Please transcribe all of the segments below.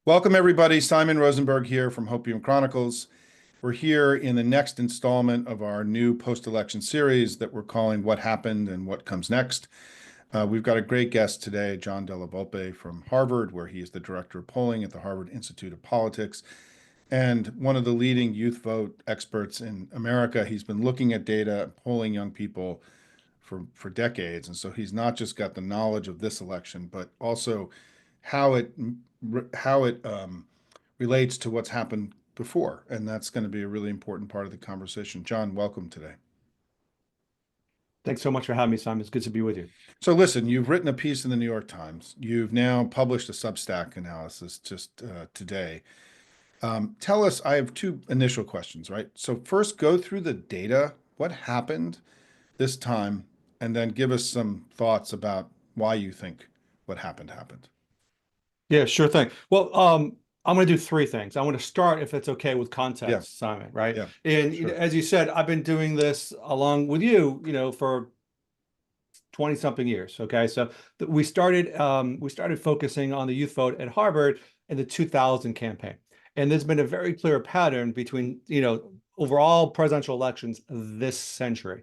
Welcome, everybody. Simon Rosenberg here from Hopium Chronicles. We're here in the next installment of our new post-election series that we're calling What Happened and What Comes Next. We've got a great guest today, John Della Volpe from Harvard, where he is the director of polling at the Harvard Institute of Politics and one of the leading youth vote experts in America. He's been looking at data, polling young people for decades. And so he's not just got the knowledge of this election, but also how it relates to what's happened before. And that's going to be a really important part of the conversation. John, welcome today. Thanks so much for having me, Simon. It's good to be with you. So listen, you've written a piece in the New York Times. You've now published a Substack analysis just today. Tell us, I have two initial questions, right? So first, go through the data. What happened this time? And then give us some thoughts about why you think what happened. Yeah, sure thing. Well, I'm going to do three things. I want to start, if it's okay, with Yeah, context, Simon, right? yeah, And sure. as you said, I've been doing this along with you, for 20 something years. Okay. So we started focusing on the youth vote at Harvard in the 2000 campaign. And there's been a very clear pattern between, overall presidential elections this century.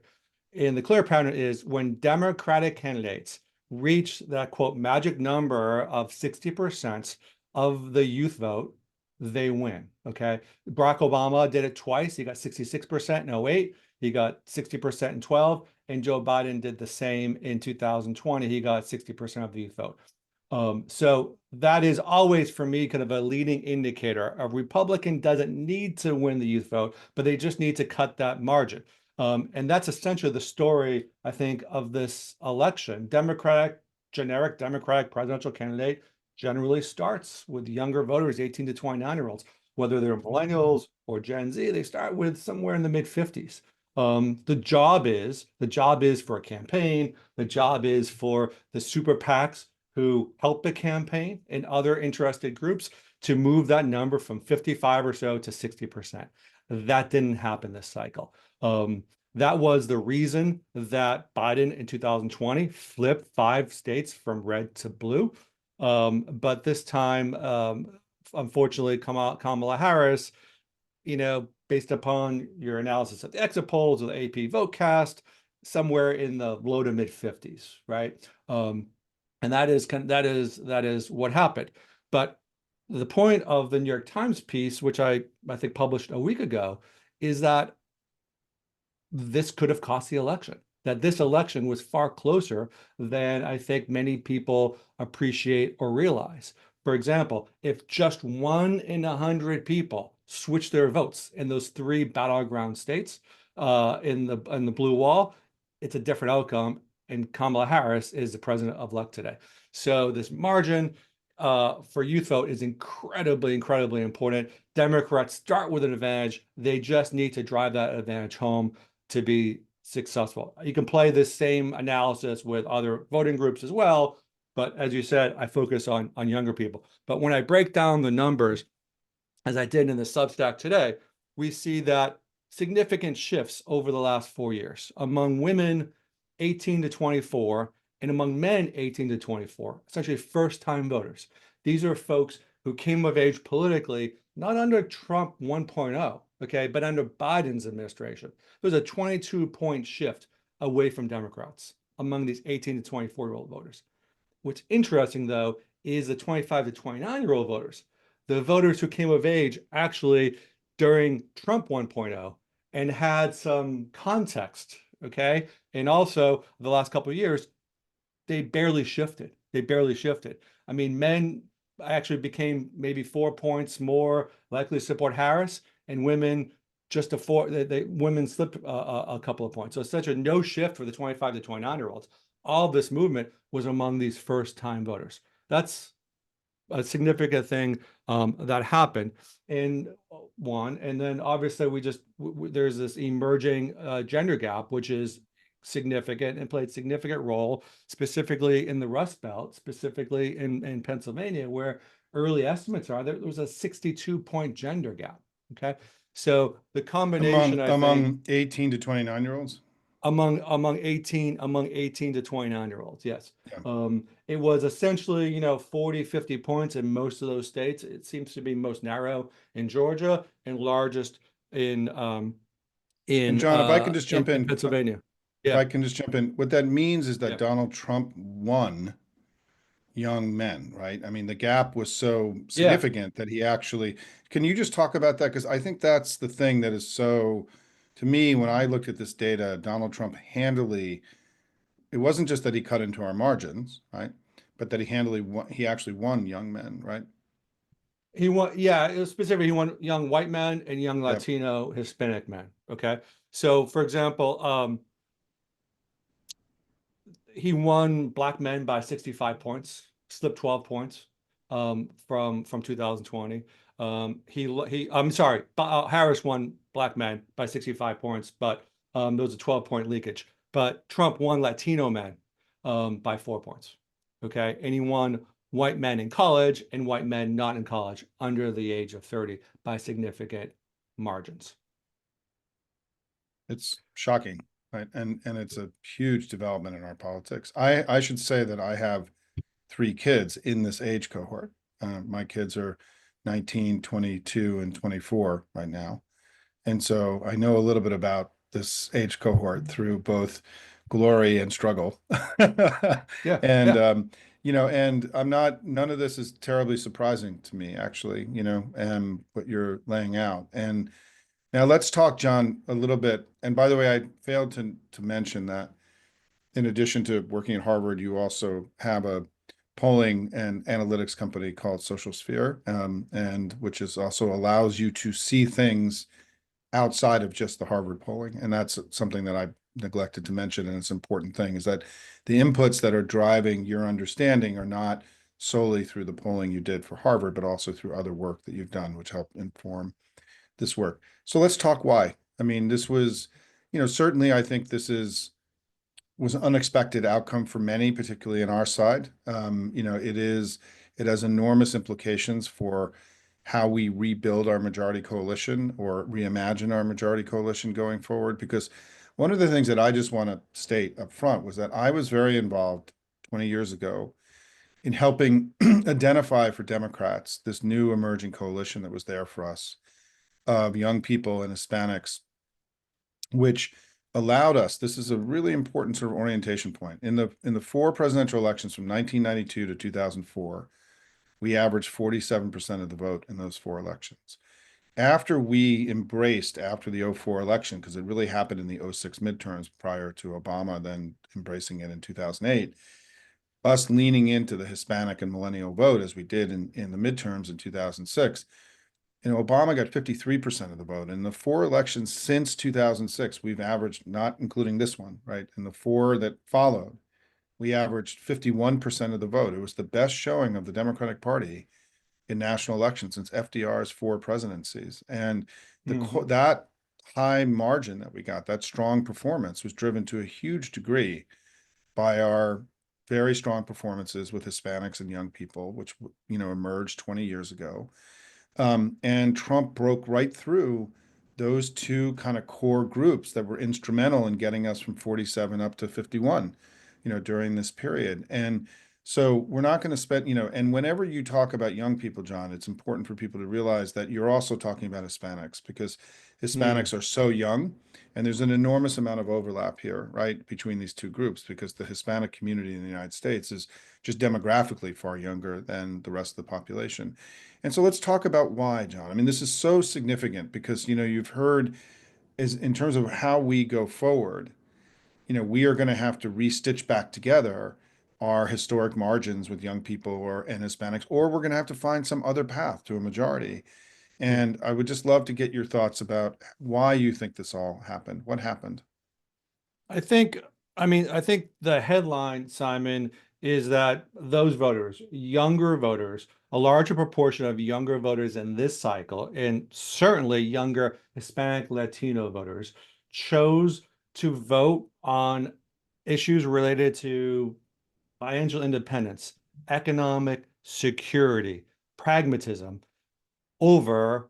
And the clear pattern is when Democratic candidates reach that quote magic number of 60% of the youth vote, they win. Okay. Barack Obama did it twice. He got 66% in 08. He got 60% in 12. And Joe Biden did the same in 2020. He got 60% of the youth vote. So that is always, for me, kind of a leading indicator. A Republican doesn't need to win the youth vote, but they just need to cut that margin. And that's essentially the story, I think, of this election. Generic Democratic presidential candidate generally starts with younger voters, 18 to 29-year-olds, whether they're millennials or Gen Z, they start with somewhere in the mid 50s. The job is for a campaign. The job is for the super PACs who help the campaign and other interested groups to move that number from 55 or so to 60%. That didn't happen this cycle. That was the reason that Biden in 2020 flipped 5 states from red to blue. But this time, unfortunately, Kamala Harris, based upon your analysis of the exit polls or the AP vote cast, somewhere in the low to mid 50s, right? And that is what happened. But the point of the New York Times piece, which I think published a week ago, is that this could have cost the election. That this election was far closer than I think many people appreciate or realize. For example, if just 1 in 100 people switch their votes in those 3 battleground states in the blue wall, it's a different outcome. And Kamala Harris is the president-elect today. So this margin for youth vote is incredibly, incredibly important. Democrats start with an advantage. They just need to drive that advantage home to be successful. You can play this same analysis with other voting groups as well. But as you said, I focus on younger people. But when I break down the numbers, as I did in the Substack today, we see that significant shifts over the last 4 years among women 18 to 24 and among men 18 to 24, essentially first-time voters. These are folks who came of age politically, not under Trump 1.0, okay, but under Biden's administration. There's a 22-point shift away from Democrats among these 18 to 24-year-old voters. What's interesting, though, is the 25 to 29-year-old voters, the voters who came of age actually during Trump 1.0 and had some context, okay? And also the last couple of years, they barely shifted. I mean, men actually became maybe 4 points more likely to support Harris, and women just women slipped a couple of points. So it's such a no shift for the 25 to 29-year-olds. All this movement was among these first-time voters. That's a significant thing that happened in one. And then obviously there's this emerging gender gap, which is significant and played significant role, specifically in the Rust Belt, specifically in Pennsylvania, where early estimates are there was a 62-point gender gap. Okay. So the combination, Among 18 to 29-year-olds? among 18 to 29-year-olds, yes. Yeah. It was essentially, 40, 50 points in most of those states. It seems to be most narrow in Georgia and largest in And John, if I can just in jump in, Pennsylvania. if Yeah, I can just jump in, what that means is that yeah, Donald Trump won young men, right? I mean, the gap was so yeah. significant that he actually, can you just talk about that? Because I think that's the thing that is so, to me, when I looked at this data, Donald Trump handily, it wasn't just that he cut into our margins, right? But that he handily won, he actually won young men, right? He won, yeah, it was specific. He won young white men and young Yep. Latino, Hispanic men. Okay. So for example, he won black men by 65 points, slipped 12 points from 2020. I'm sorry, Harris won black men by 65 points, but there was a 12-point leakage. But Trump won Latino men by 4 points. Okay, and he won white men in college and white men not in college under the age of 30 by significant margins. It's shocking, right? And it's a huge development in our politics. I should say that I have three kids in this age cohort. My kids are 19, 22, and 24 right now. And so I know a little bit about this age cohort through both glory and struggle. Yeah, And yeah. and I'm not, none of this is terribly surprising to me, actually, what you're laying out. And now let's talk, John, a little bit. And by the way, I failed to mention that in addition to working at Harvard, you also have a polling and analytics company called Social Sphere, and which is also allows you to see things outside of just the Harvard polling. And that's something that I neglected to mention, and it's an important thing, is that the inputs that are driving your understanding are not solely through the polling you did for Harvard, but also through other work that you've done, which helped inform this work. So let's talk why. I mean, this was, certainly I think this was an unexpected outcome for many, particularly in our side. It has enormous implications for how we rebuild our majority coalition or reimagine our majority coalition going forward. Because one of the things that I just want to state up front was that I was very involved 20 years ago in helping identify for Democrats this new emerging coalition that was there for us of young people and Hispanics, which allowed us, this is a really important sort of orientation point. In the four presidential elections from 1992 to 2004, we averaged 47% of the vote in those four elections. After we embraced, after the '04 election, because it really happened in the '06 midterms prior to Obama then embracing it in 2008, us leaning into the Hispanic and millennial vote as we did in the midterms in 2006, Obama got 53% of the vote. In the four elections since 2006, we've averaged, not including this one, right? In the four that followed, we averaged 51% of the vote. It was the best showing of the Democratic Party in national elections since FDR's four presidencies. And Mhm. that high margin that we got, that strong performance, was driven to a huge degree by our very strong performances with Hispanics and young people, which emerged 20 years ago. And Trump broke right through those two kind of core groups that were instrumental in getting us from 47 up to 51, during this period. And so we're not going to spend, and whenever you talk about young people, John, it's important for people to realize that you're also talking about Hispanics, because Mm. Hispanics are so young and there's an enormous amount of overlap here, right, between these two groups, because the Hispanic community in the United States is just demographically far younger than the rest of the population. And so let's talk about why, John. I mean, this is so significant because, you've heard, is in terms of how we go forward, we are going to have to restitch back together our historic margins with young people and Hispanics, or we're going to have to find some other path to a majority. Yeah. And I would just love to get your thoughts about why you think this all happened. What happened? I think, I think the headline, Simon, is that those voters, younger voters, a larger proportion of younger voters in this cycle, and certainly younger Hispanic Latino voters, chose to vote on issues related to financial independence, economic security, pragmatism over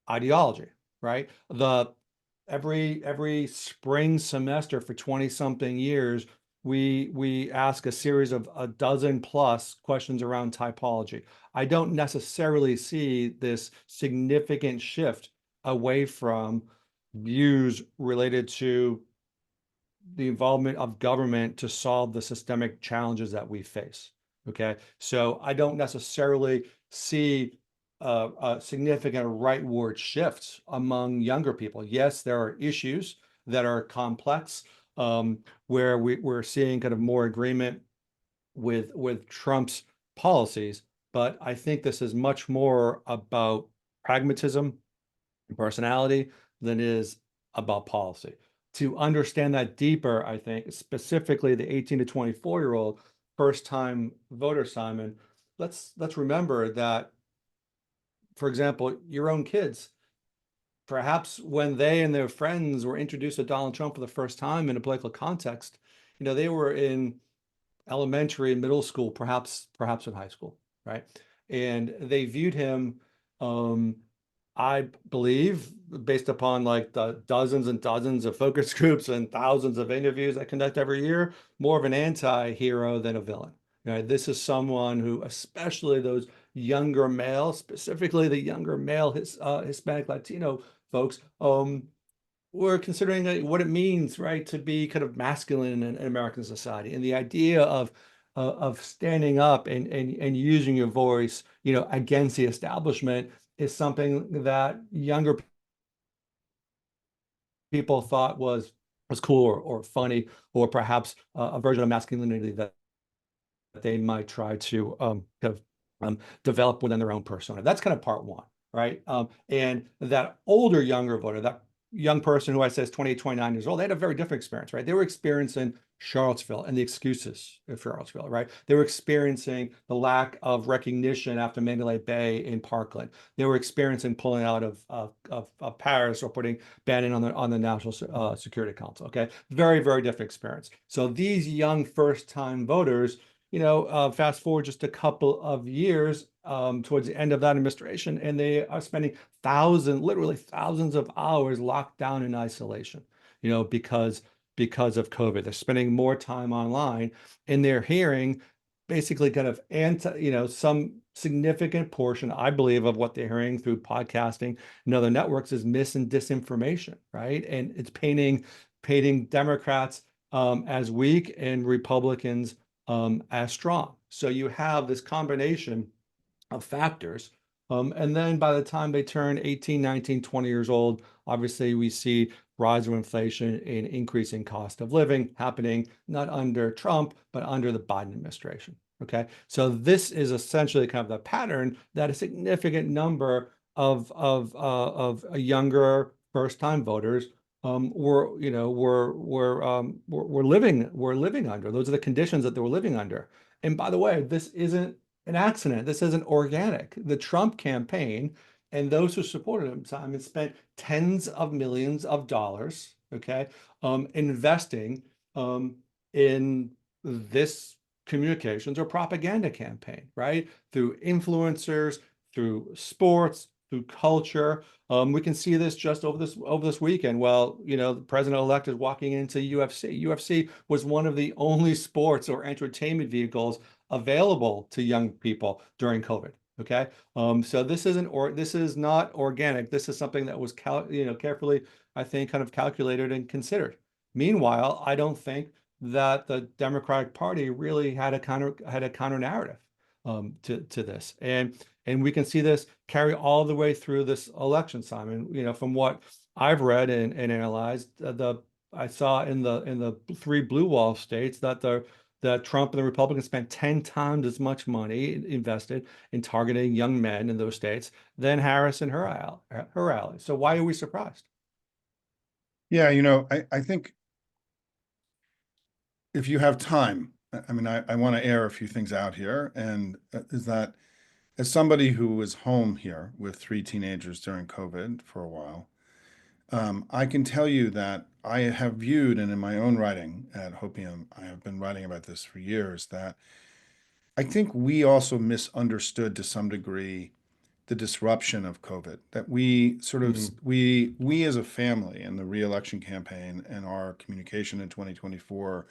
ideology, right? every spring semester for 20 something years, we ask a series of a dozen plus questions around typology. I don't necessarily see this significant shift away from views related to the involvement of government to solve the systemic challenges that we face. Okay, so I don't necessarily see significant rightward shifts among younger people. Yes, there are issues that are complex, where we're seeing kind of more agreement with Trump's policies, but I think this is much more about pragmatism and personality than it is about policy. To understand that deeper, I think specifically the 18 to 24-year-old first time voter, Simon, let's remember that, for example, your own kids, perhaps when they and their friends were introduced to Donald Trump for the first time in a political context, they were in elementary and middle school, perhaps in high school, right? And they viewed him, um, I believe, based upon like the dozens and dozens of focus groups and thousands of interviews I conduct every year, more of an anti-hero than a villain. This is someone who, especially those younger males, specifically the younger male Hispanic Latino folks, we're considering what it means, right, to be kind of masculine in American society, and the idea of standing up and using your voice, against the establishment is something that younger people thought was cool or funny, or perhaps a version of masculinity that they might try to kind of develop within their own persona. That's kind of part one, right? And that older, younger voter, that young person who I say is 28, 29 years old, they had a very different experience, right? They were experiencing Charlottesville and the excuses of Charlottesville, right? They were experiencing the lack of recognition after Mandalay Bay in Parkland. They were experiencing pulling out of Paris, or putting Bannon on the National Security Council. Okay, very, very different experience. So these young first-time voters, fast forward just a couple of years, towards the end of that administration, and they are spending literally thousands of hours locked down in isolation, because of COVID. They're spending more time online, and they're hearing basically kind of some significant portion, I believe, of what they're hearing through podcasting and other networks is mis and disinformation, right? And it's painting Democrats as weak and Republicans as strong. So you have this combination of factors. And then by the time they turn 18, 19, 20 years old, obviously we see rise of inflation and increasing cost of living happening, not under Trump, but under the Biden administration. Okay, so this is essentially kind of the pattern that a significant number of younger first-time voters were living under. Those are the conditions that they were living under. And by the way, this isn't an accident. This isn't organic. The Trump campaign and those who supported him, Simon, spent tens of millions of dollars, okay, investing in this communications or propaganda campaign, right? Through influencers, through sports, through culture. We can see this just over this weekend. Well, the president-elect is walking into UFC. UFC was one of the only sports or entertainment vehicles available to young people during COVID. Okay, so this is not organic. This is something that was carefully, I think, kind of calculated and considered. Meanwhile, I don't think that the Democratic Party really had a counter narrative to this, and we can see this carry all the way through this election, Simon. From what I've read and analyzed, I saw in the three blue wall states that Trump and the Republicans spent 10 times as much money invested in targeting young men in those states than Harris and her ally. So why are we surprised? Yeah, I think if you have time, I mean, I want to air a few things out here, and is that as somebody who was home here with three teenagers during COVID for a while, I can tell you that I have viewed, and in my own writing at Hopium, I have been writing about this for years, that I think we also misunderstood to some degree the disruption of COVID, that we sort of Mm, we as a family in the reelection campaign and our communication in 2024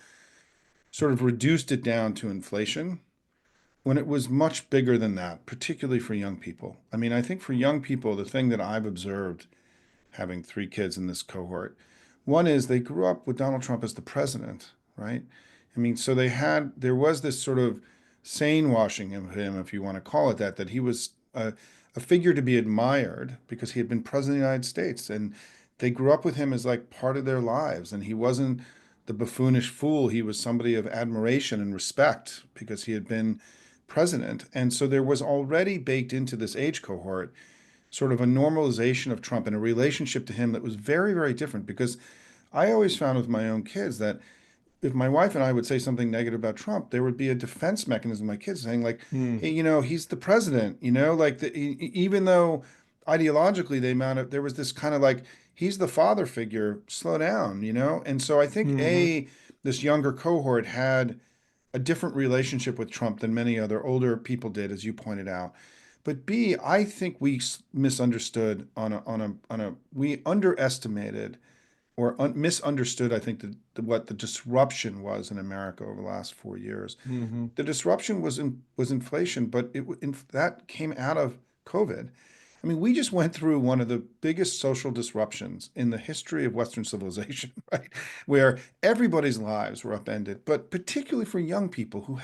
sort of reduced it down to inflation when it was much bigger than that, particularly for young people. I mean, I think for young people, the thing that I've observed having three kids in this cohort, one is they grew up with Donald Trump as the president, right? I mean, so there was this sort of sane washing of him, if you want to call it that, that he was a figure to be admired because he had been president of the United States. And they grew up with him as like part of their lives. And he wasn't the buffoonish fool. He was somebody of admiration and respect because he had been president. And so there was already baked into this age cohort sort of a normalization of Trump and a relationship to him that was very, very different. Because I always found with my own kids that if my wife and I would say something negative about Trump, there would be a defense mechanism. My kids saying like, mm, "Hey, he's the president." Like even though ideologically there was this kind of like he's the father figure. Slow down. And so I think mhm, this younger cohort had a different relationship with Trump than many other older people did, as you pointed out. But B, I think we misunderstood we underestimated or misunderstood, I think, what the disruption was in America over the last 4 years. mhm, The disruption was inflation, but that came out of COVID. I mean, we just went through one of the biggest social disruptions in the history of Western civilization, right? Where everybody's lives were upended, but particularly for young people who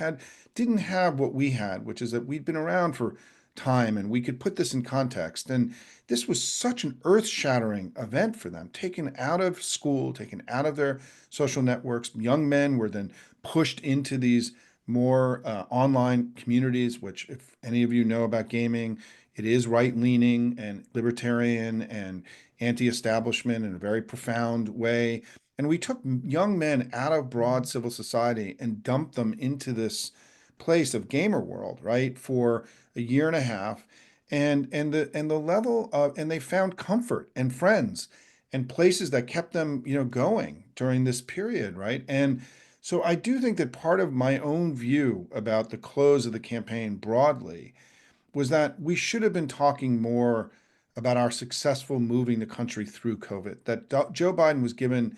didn't have what we had, which is that we'd been around for time and we could put this in context. And this was such an earth-shattering event for them, taken out of school, taken out of their social networks. Young men were then pushed into these more online communities, which, if any of you know about gaming, it is right-leaning and libertarian and anti-establishment in a very profound way. And we took young men out of broad civil society and dumped them into this place of gamer world, right, for a year and a half. And the level of and they found comfort and friends and places that kept them, going during this period, right? And so I do think that part of my own view about the close of the campaign broadly was that we should have been talking more about our successful moving the country through COVID. That Joe Biden was given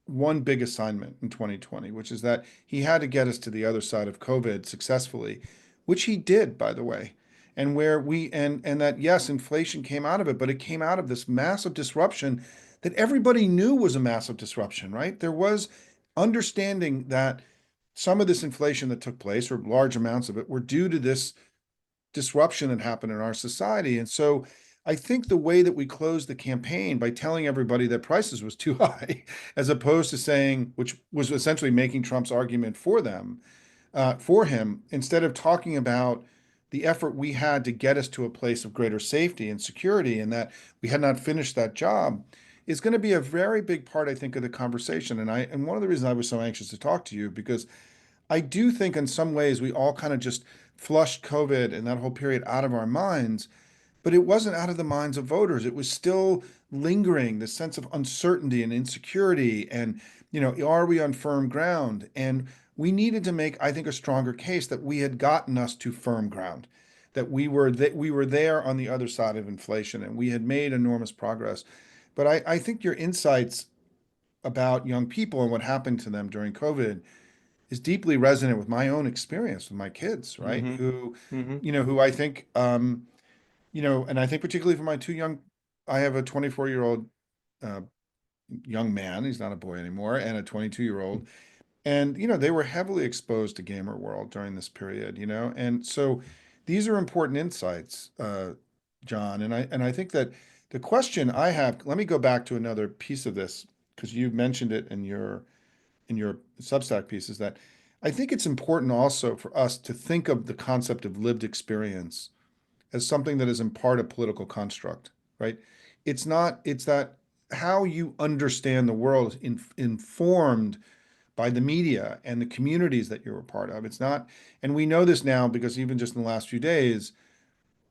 one big assignment in 2020, which is that he had to get us to the other side of COVID successfully, which he did, by the way. And where we and that yes, inflation came out of it, but it came out of this massive disruption that everybody knew was a massive disruption, right? There was understanding that some of this inflation that took place, or large amounts of it, were due to this disruption that happened in our society. And so I think the way that we closed the campaign by telling everybody that prices was too high, as opposed to saying, which was essentially making Trump's argument for him, instead of talking about the effort we had to get us to a place of greater safety and security, and that we had not finished that job, is going to be a very big part, I think, of the conversation. And one of the reasons I was so anxious to talk to you, because I do think in some ways we all kind of just flushed COVID and that whole period out of our minds, but it wasn't out of the minds of voters. It was still lingering, the sense of uncertainty and insecurity. And, are we on firm ground? And we needed to make, I think, a stronger case that we had gotten us to firm ground, that we were there on the other side of inflation and we had made enormous progress. But I think your insights about young people and what happened to them during COVID is deeply resonant with my own experience with my kids, right? mhm, mhm, Who I think, and I think particularly for my two young, I have a 24-year-old uh, young man, he's not a boy anymore, and a 22-year-old. And, they were heavily exposed to gamer world during this period, and so these are important insights, John. And I think that the question I have, let me go back to another piece of this, because you mentioned it in your Substack piece, is that I think it's important also for us to think of the concept of lived experience as something that is in part a political construct, right? It's that how you understand the world is informed by the media and the communities that you're a part of. It's not, and we know this now because even just in the last few days,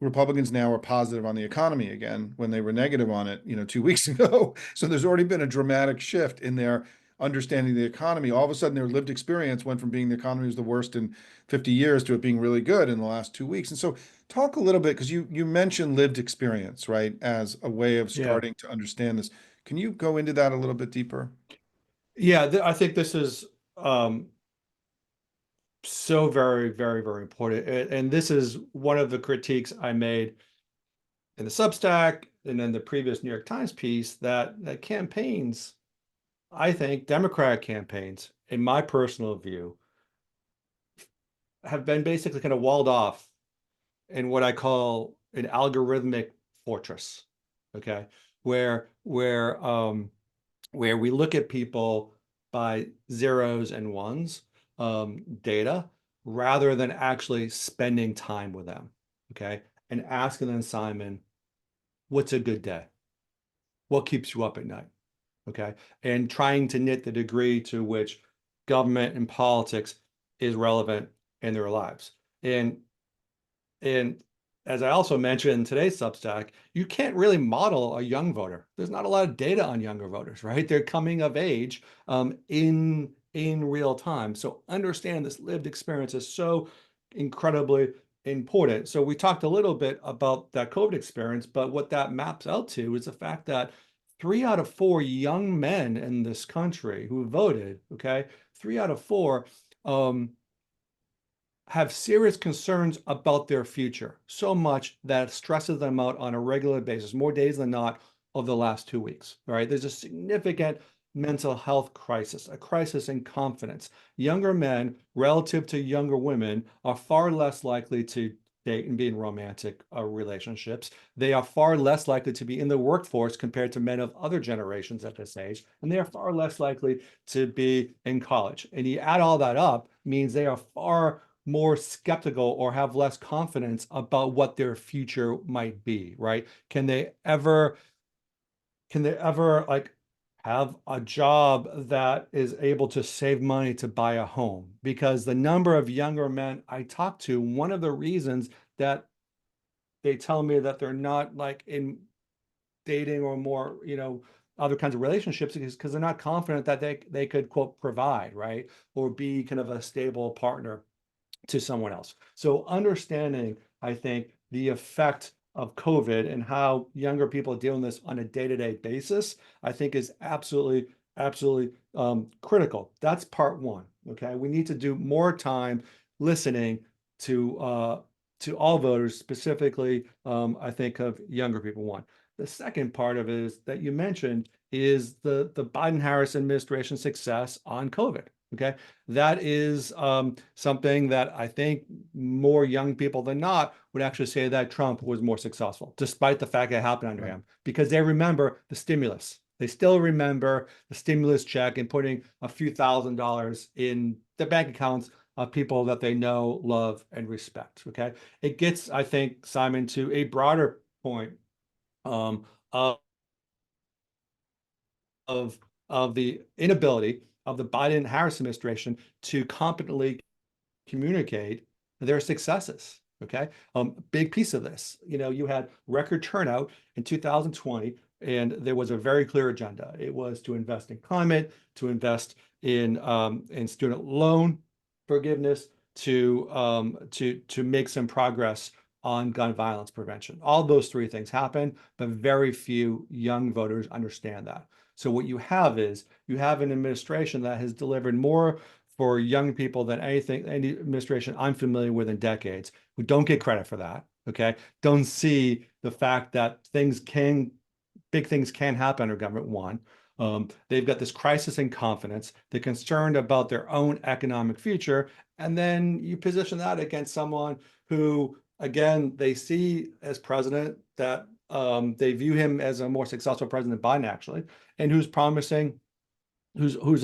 Republicans now are positive on the economy again when they were negative on it, 2 weeks ago. So there's already been a dramatic shift in their understanding the economy, all of a sudden their lived experience went from being the economy was the worst in 50 years to it being really good in the last 2 weeks. And so talk a little bit, because you mentioned lived experience, right, as a way of Yeah. starting to understand this. Can you go into that a little bit deeper? Yeah, I think this is so very, very, very important. And this is one of the critiques I made in the Substack and then the previous New York Times piece that campaigns, I think Democratic campaigns, in my personal view, have been basically kind of walled off in what I call an algorithmic fortress. Okay. Where we look at people by zeros and ones, data, rather than actually spending time with them. Okay. And asking them, Simon, what's a good day? What keeps you up at night? Okay. And trying to knit the degree to which government and politics is relevant in their lives. And as I also mentioned in today's Substack, you can't really model a young voter. There's not a lot of data on younger voters, right? They're coming of age in real time. So understand this lived experience is so incredibly important. So we talked a little bit about that COVID experience, but what that maps out to is the fact that 3 out of 4 young men in this country who voted, okay, 3 out of 4 um, have serious concerns about their future, so much that it stresses them out on a regular basis, more days than not of the last 2 weeks. All right. There's a significant mental health crisis, a crisis in confidence. Younger men, relative to younger women, are far less likely to date and be in romantic relationships. They are far less likely to be in the workforce compared to men of other generations at this age, and they are far less likely to be in college. And you add all that up, means they are far more skeptical or have less confidence about what their future might be, right? Can they ever like have a job that is able to save money to buy a home? Because the number of younger men I talk to, one of the reasons that they tell me that they're not like in dating or more, other kinds of relationships is because they're not confident that they could quote provide, right? Or be kind of a stable partner to someone else. So understanding, I think, the effect of COVID and how younger people deal with this on a day-to-day basis, I think is absolutely, absolutely critical. That's part one. Okay. We need to do more time listening to all voters, specifically, I think of younger people. One. The second part of it is that you mentioned is the Biden-Harris administration success on COVID. Okay, that is something that I think more young people than not would actually say that Trump was more successful, despite the fact that it happened under Right. him, because they remember the stimulus. They still remember the stimulus check and putting a few $1,000s in the bank accounts of people that they know, love, and respect. Okay, it gets, I think, Simon, to a broader point um, of of of the inability of the Biden-Harris administration to competently communicate their successes. Okay, big piece of this. You had record turnout in 2020, and there was a very clear agenda. It was to invest in climate, to invest in student loan forgiveness, to make some progress on gun violence prevention. All those three things happen, but very few young voters understand that. So what you have is you have an administration that has delivered more for young people than any administration I'm familiar with in decades, who don't get credit for that. Okay. Don't see the fact that big things can happen under government. One, they've got this crisis in confidence. They're concerned about their own economic future. And then you position that against someone who, again, they see as president that they view him as a more successful president than Biden, actually, and who's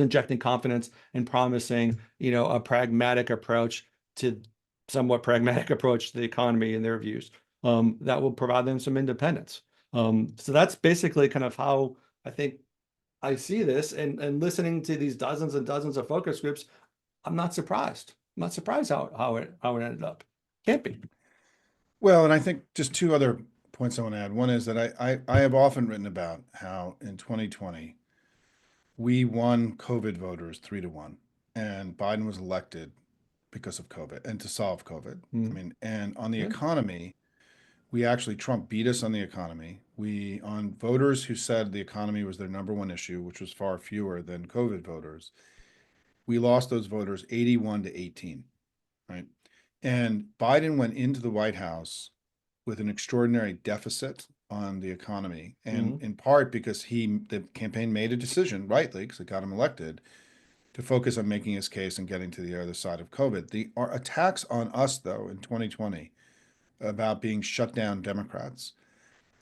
injecting confidence and promising, a pragmatic approach to somewhat pragmatic approach to the economy and their views, that will provide them some independence. So that's basically kind of how I think I see this, and listening to these dozens and dozens of focus groups, I'm not surprised. I'm not surprised how it ended up. Can't be. Well, and I think just two other points I want to add. One is that I have often written about how in 2020, we won COVID voters 3-1, and Biden was elected because of COVID and to solve COVID. I Mm, mean, and on the yeah. economy, Trump beat us on the economy. On voters who said the economy was their number one issue, which was far fewer than COVID voters, we lost those voters 81-18, right? And Biden went into the White House with an extraordinary deficit on the economy, and Mhm. in part because the campaign made a decision, rightly, because it got him elected, to focus on making his case and getting to the other side of COVID. The attacks on us, though, in 2020 about being shut down Democrats,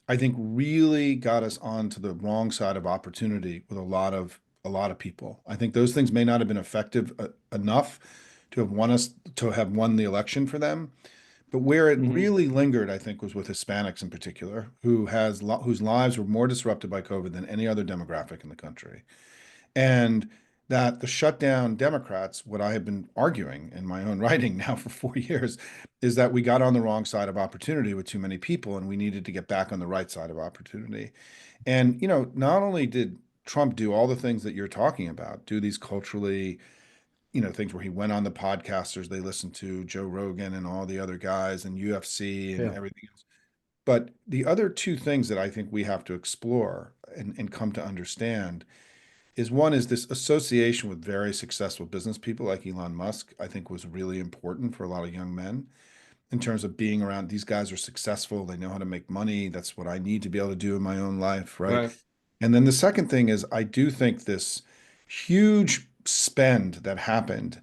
I think really got us onto the wrong side of opportunity with a lot of people. I think those things may not have been effective enough to have won the election for them. But where it Mhm. really lingered, I think, was with Hispanics in particular, whose lives were more disrupted by COVID than any other demographic in the country. And that the shutdown Democrats, what I have been arguing in my own writing now for 4 years, is that we got on the wrong side of opportunity with too many people, and we needed to get back on the right side of opportunity. And, not only did Trump do all the things that you're talking about, do these culturally, things where he went on the podcasters they listened to, Joe Rogan and all the other guys, and UFC and Yeah. everything else. But the other two things that I think we have to explore and come to understand is one is this association with very successful business people like Elon Musk, I think was really important for a lot of young men in terms of being around these guys are successful, they know how to make money. That's what I need to be able to do in my own life, right? Right. And then the second thing is I do think this huge spend that happened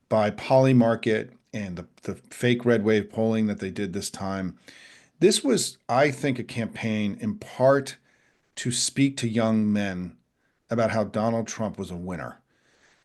by Polymarket and the fake red wave polling that they did this time. This was, I think, a campaign in part to speak to young men about how Donald Trump was a winner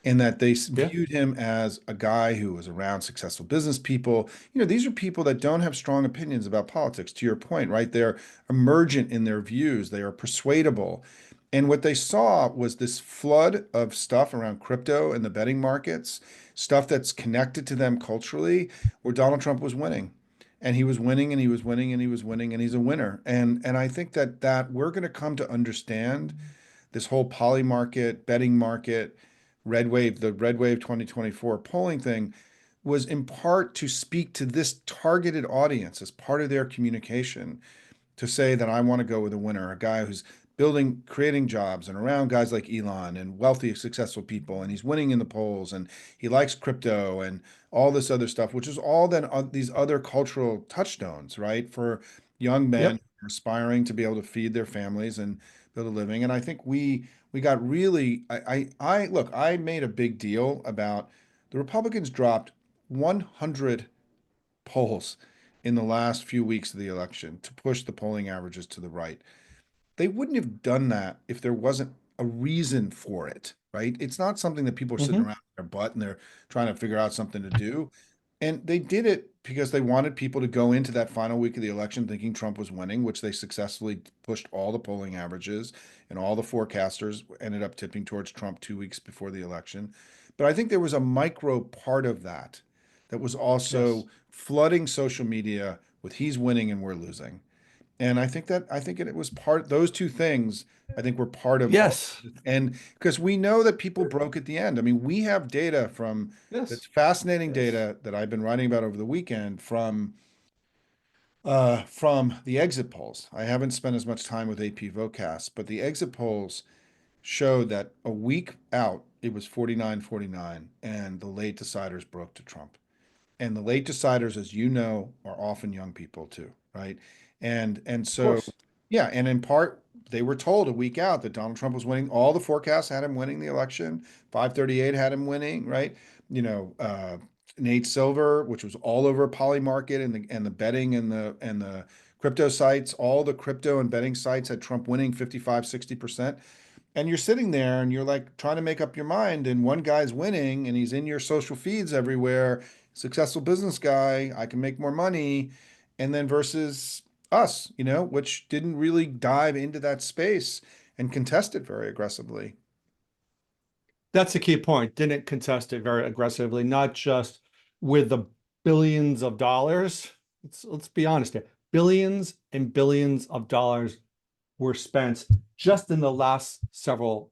and that they Yeah. viewed him as a guy who was around successful business people. These are people that don't have strong opinions about politics, to your point, right? They're emergent in their views, they are persuadable. And what they saw was this flood of stuff around crypto and the betting markets, stuff that's connected to them culturally, where Donald Trump was winning. And he was winning and he was winning and he was winning and he's a winner. And I think that we're going to come to understand this whole poly market, betting market, the Red Wave 2024 polling thing was in part to speak to this targeted audience as part of their communication to say that I want to go with a winner, a guy who's creating jobs and around guys like Elon and wealthy, successful people, and he's winning in the polls and he likes crypto and all this other stuff, which is all then these other cultural touchstones, right? For young men Yep. who are aspiring to be able to feed their families and build a living. And I think we got really I look, I made a big deal about the Republicans dropped 100 polls in the last few weeks of the election to push the polling averages to the right. They wouldn't have done that if there wasn't a reason for it, right? It's not something that people are sitting Mhm. around their butt and they're trying to figure out something to do. And they did it because they wanted people to go into that final week of the election thinking Trump was winning, which they successfully pushed all the polling averages and all the forecasters ended up tipping towards Trump 2 weeks before the election. But I think there was a micro part of that that was Yes. also flooding social media with he's winning and we're losing. And I think it was those two things I think were part of all Yes. and because we know that people broke at the end. I mean, we have data that's Yes. fascinating Yes. data that I've been writing about over the weekend from the exit polls. I haven't spent as much time with AP Vocast, but the exit polls showed that a week out, it was 49-49, and the late deciders broke to Trump. And the late deciders, as you know, are often young people too, right? And Of so, course. yeah, and in part, they were told a week out that Donald Trump was winning. All the forecasts had him winning the election. 538 had him winning, right? You know, Nate Silver, which was all over Polymarket and the betting and the crypto sites, all the crypto and betting sites had Trump winning 55, 60%. And you're sitting there and you're like trying to make up your mind, and one guy's winning and he's in your social feeds everywhere, successful business guy, I can make more money. And then versus us, which didn't really dive into that space and contest it very aggressively. That's the key point. Didn't contest it very aggressively, not just with the billions of dollars. Let's be honest here. Billions and billions of dollars were spent just in the last several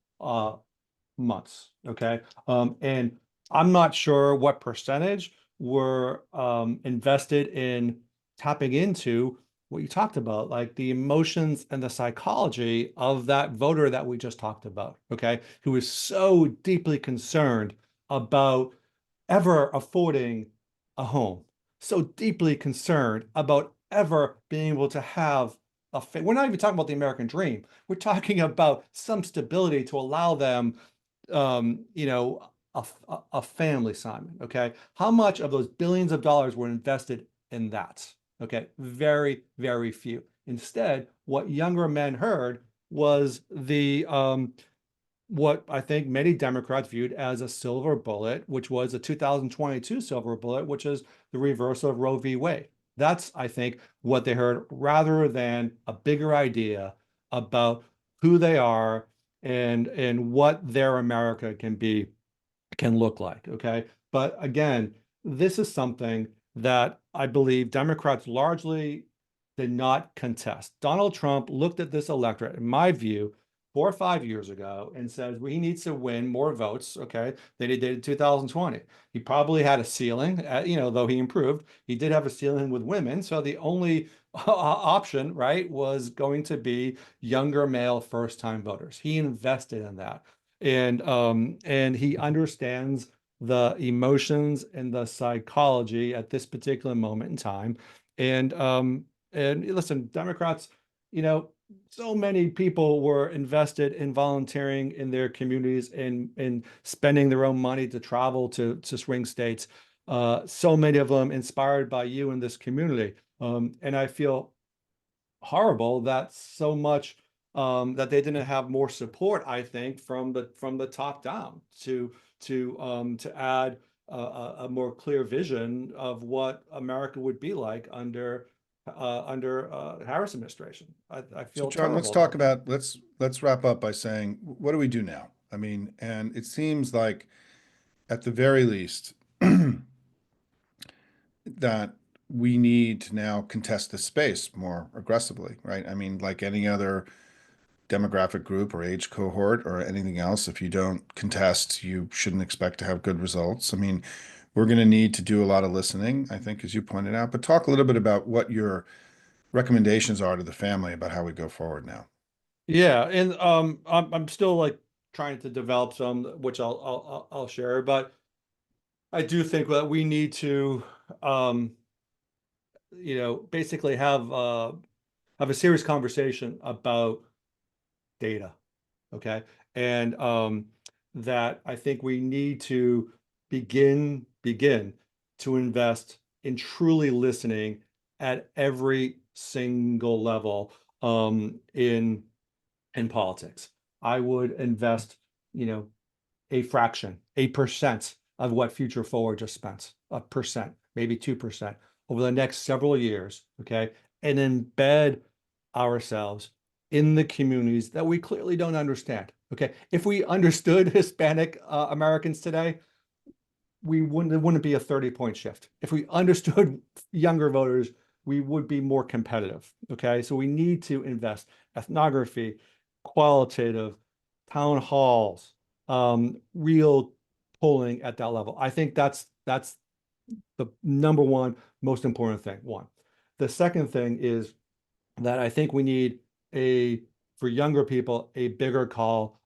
months. Okay. And I'm not sure what percentage were invested in tapping into what you talked about, like the emotions and the psychology of that voter that we just talked about, okay, who is so deeply concerned about ever affording a home, so deeply concerned about ever being able to have we're not even talking about the American dream. We're talking about some stability to allow them, you know, a family, Simon. Okay. How much of those billions of dollars were invested in that? Okay. Very, very few. Instead, what younger men heard was what I think many Democrats viewed as a silver bullet, which was a 2022 silver bullet, which is the reversal of Roe v. Wade. That's, I think, what they heard rather than a bigger idea about who they are and what their America can look like. Okay. But again, this is something that I believe Democrats largely did not contest. Donald Trump looked at this electorate, in my view, 4 or 5 years ago and says, well, he needs to win more votes, okay, than he did in 2020. He probably had a ceiling, though he improved, he did have a ceiling with women. So the only option, right, was going to be younger male first-time voters. He invested in that. And he understands the emotions and the psychology at this particular moment in time. And listen, Democrats, so many people were invested in volunteering in their communities and spending their own money to travel to swing states. So many of them inspired by you in this community. And I feel horrible that so much that they didn't have more support, I think, from the top down to add a more clear vision of what America would be like under Harris administration. I So feel John, let's terrible talk about that. about let's wrap up by saying what do we do now? I mean, and it seems like at the very least that we need to now contest this space more aggressively, right? I mean, like any other demographic group or age cohort or anything else, if you don't contest, you shouldn't expect to have good results. I mean, we're going to need to do a lot of listening, I think, as you pointed out, but talk a little bit about what your recommendations are to the family about how we go forward now. Yeah, and I'm still like trying to develop some, which I'll share, but I do think that we need to um, basically have a serious conversation about data. Okay. And that I think we need to begin to invest in truly listening at every single level in politics. I would invest, you know, a percent of what Future Forward just spent, a percent, maybe 2% over the next several years, okay, and embed ourselves in the communities that we clearly don't understand. Okay, if we understood Hispanic Americans today, it wouldn't be a 30-point shift. If we understood younger voters, we would be more competitive. Okay, so we need to invest ethnography, qualitative, town halls, real polling at that level. I think that's the number one most important thing. One. The second thing is that I think we need for younger people, a bigger call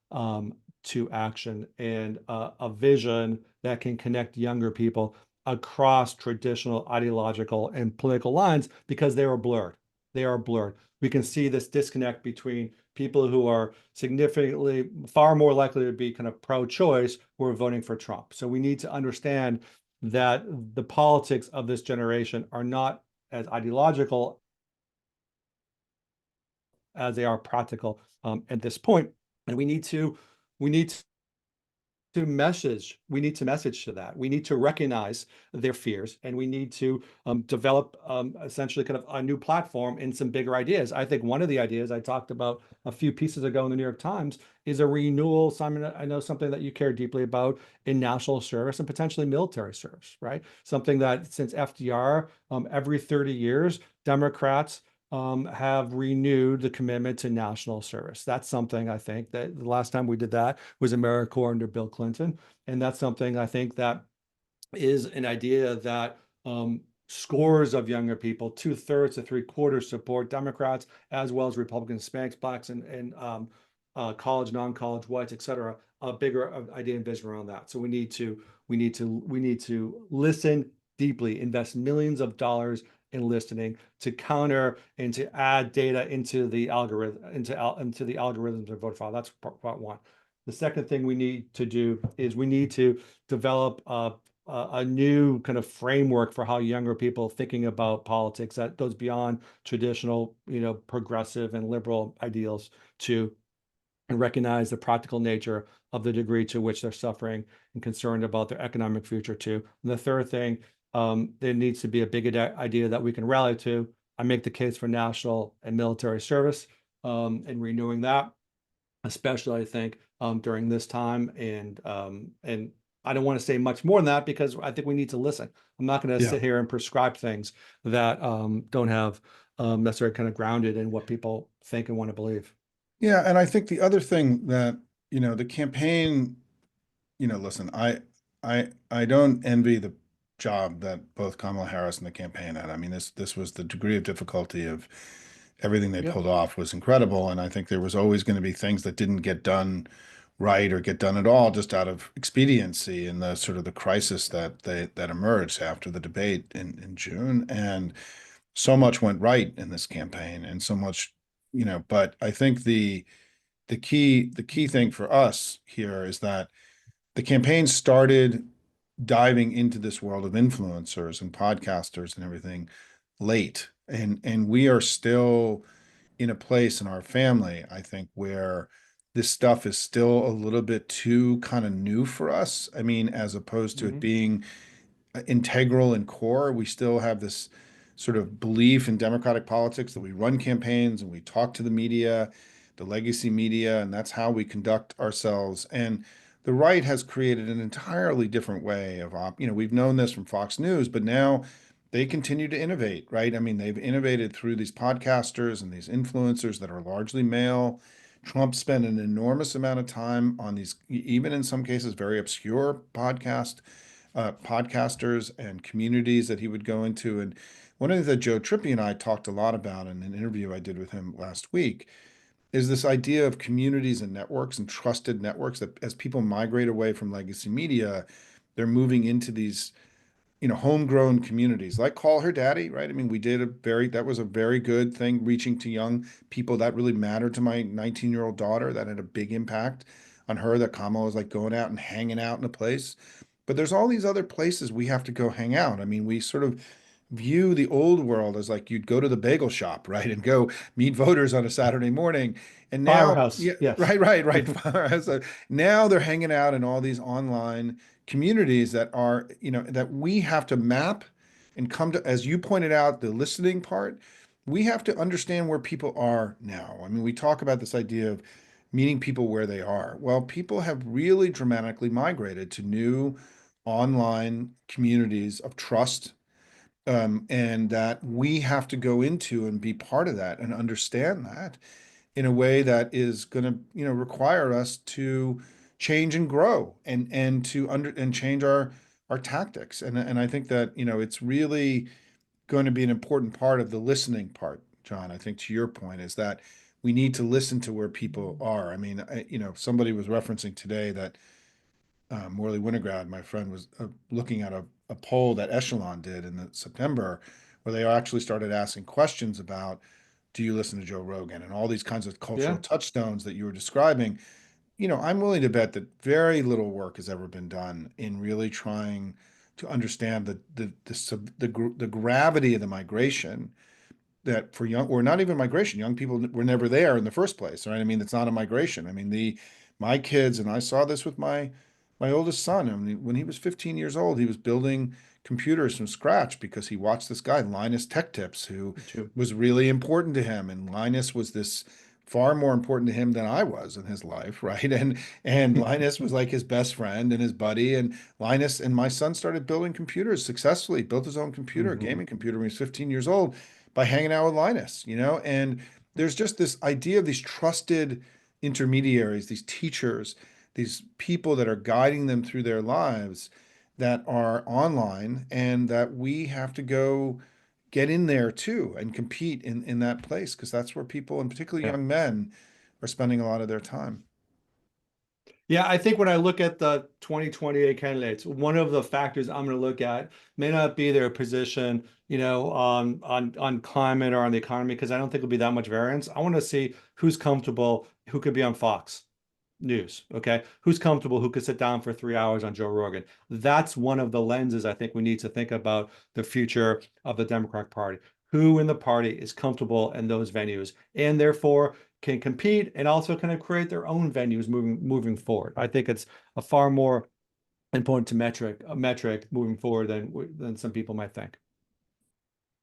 to action and a vision that can connect younger people across traditional ideological and political lines because they are blurred. They are blurred. We can see this disconnect between people who are significantly far more likely to be kind of pro-choice who are voting for Trump. So we need to understand that the politics of this generation are not as ideological as they are practical at this point. And we need we need to message to that. We need to recognize their fears and we need to develop essentially kind of a new platform and some bigger ideas. I think one of the ideas I talked about a few pieces ago in the New York Times is a renewal, Simon, I know something that you care deeply about in national service and potentially military service, right? Something that since FDR, every 30 years, Democrats have renewed the commitment to national service. That's something I think that the last time we did that was AmeriCorps under Bill Clinton. And that's something I think that is an idea that scores of younger people, 2/3 to 3/4, support Democrats as well as Republicans, Hispanics, blacks, and college, non-college, whites, et cetera. A bigger idea and vision around that. So we need to listen deeply, invest millions of dollars in listening to counter and to add data into the algorithm into the algorithms of voter file. That's part one. The second thing we need to do is we need to develop a new kind of framework for how younger people thinking about politics that goes beyond traditional, progressive and liberal ideals to and recognize the practical nature of the degree to which they're suffering and concerned about their economic future too. And the third thing, there needs to be a big idea that we can rally to. I make the case for national and military service and renewing that, especially I think during this time. And I don't want to say much more than that because I think we need to listen. I'm not going to Yeah. sit here and prescribe things that don't have necessarily kind of grounded in what people think and want to believe. Yeah, and I think the other thing that, the campaign, listen, I don't envy the job that both Kamala Harris and the campaign had. I mean, this was the degree of difficulty of everything they Yep. pulled off was incredible. And I think there was always going to be things that didn't get done right or get done at all just out of expediency and the sort of the crisis that emerged after the debate in June. And so much went right in this campaign and so much, but I think the key thing for us here is that the campaign started diving into this world of influencers and podcasters and everything late. And we are still in a place in our family, I think, where this stuff is still a little bit too kind of new for us. I mean, as opposed to it Mm-hmm. being integral and core. We still have this sort of belief in democratic politics that we run campaigns and we talk to the media, the legacy media, and that's how we conduct ourselves. And the right has created an entirely different way of we've known this from Fox News, but now they continue to innovate, right? I mean, they've innovated through these podcasters and these influencers that are largely male. Trump spent an enormous amount of time on these, even in some cases, very obscure podcasters and communities that he would go into. And one of the things that Joe Trippi and I talked a lot about in an interview I did with him last week is this idea of communities and networks and trusted networks that as people migrate away from legacy media, they're moving into these homegrown communities like Call Her Daddy, right? I mean, that was a very good thing reaching to young people that really mattered to my 19-year-old daughter. That had a big impact on her, that Kamala was like going out and hanging out in a place. But there's all these other places we have to go hang out. I mean, we sort of view the old world as like you'd go to the bagel shop, right, and go meet voters on a Saturday morning. And now, Firehouse, yeah, yes. right. So now they're hanging out in all these online communities that are, that we have to map and come to, as you pointed out, the listening part. We have to understand where people are now. I mean, we talk about this idea of meeting people where they are. Well, people have really dramatically migrated to new online communities of trust, and that we have to go into and be part of that and understand that in a way that is going to, require us to change and grow and to under and change our tactics. And I think that, it's really going to be an important part of the listening part, John. I think to your point is that we need to listen to where people are. I mean, somebody was referencing today that Morley Winograd, my friend, was looking at a poll that Echelon did in September, where they actually started asking questions about, do you listen to Joe Rogan and all these kinds of cultural Yeah. touchstones that you were describing. I'm willing to bet that very little work has ever been done in really trying to understand the gravity of the migration, that for young, or not even migration, young people were never there in the first place, right? I mean, it's not a migration. I mean, my kids, and I saw this with my oldest son. I mean, when he was 15 years old, he was building computers from scratch because he watched this guy, Linus Tech Tips, who Me too. was really important to him. And Linus was this far more important to him than I was in his life, right? And Linus was like his best friend and his buddy. And Linus and my son started building computers successfully, built his own computer, a Hmm. gaming computer when he was 15 years old. by hanging out with Linus, and there's just this idea of these trusted intermediaries, these teachers, these people that are guiding them through their lives that are online, and that we have to go get in there too and compete in that place, because that's where people, and particularly Yeah. young men, are spending a lot of their time. Yeah, I think when I look at the 2028 candidates, one of the factors I'm going to look at may not be their position, on climate or on the economy, because I don't think it'll be that much variance. I want to see who's comfortable, who could be on Fox News, okay? Who's comfortable, who could sit down for 3 hours on Joe Rogan. That's one of the lenses I think we need to think about the future of the Democratic Party. Who in the party is comfortable in those venues, and therefore can compete and also kind of create their own venues moving forward. I think it's a far more important to metric moving forward than some people might think.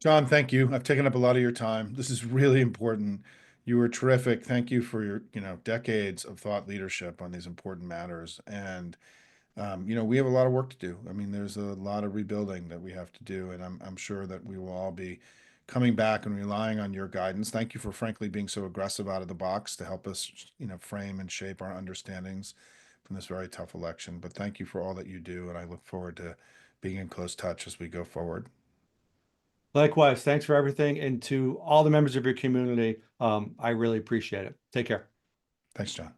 John, thank you. I've taken up a lot of your time. This is really important. You were terrific. Thank you for your, decades of thought leadership on these important matters. And we have a lot of work to do. I mean, there's a lot of rebuilding that we have to do, and I'm sure that we will all be coming back and relying on your guidance. Thank you for frankly being so aggressive out of the box to help us, frame and shape our understandings from this very tough election. But thank you for all that you do, and I look forward to being in close touch as we go forward. Likewise, thanks for everything. And to all the members of your community, I really appreciate it. Take care. Thanks, John.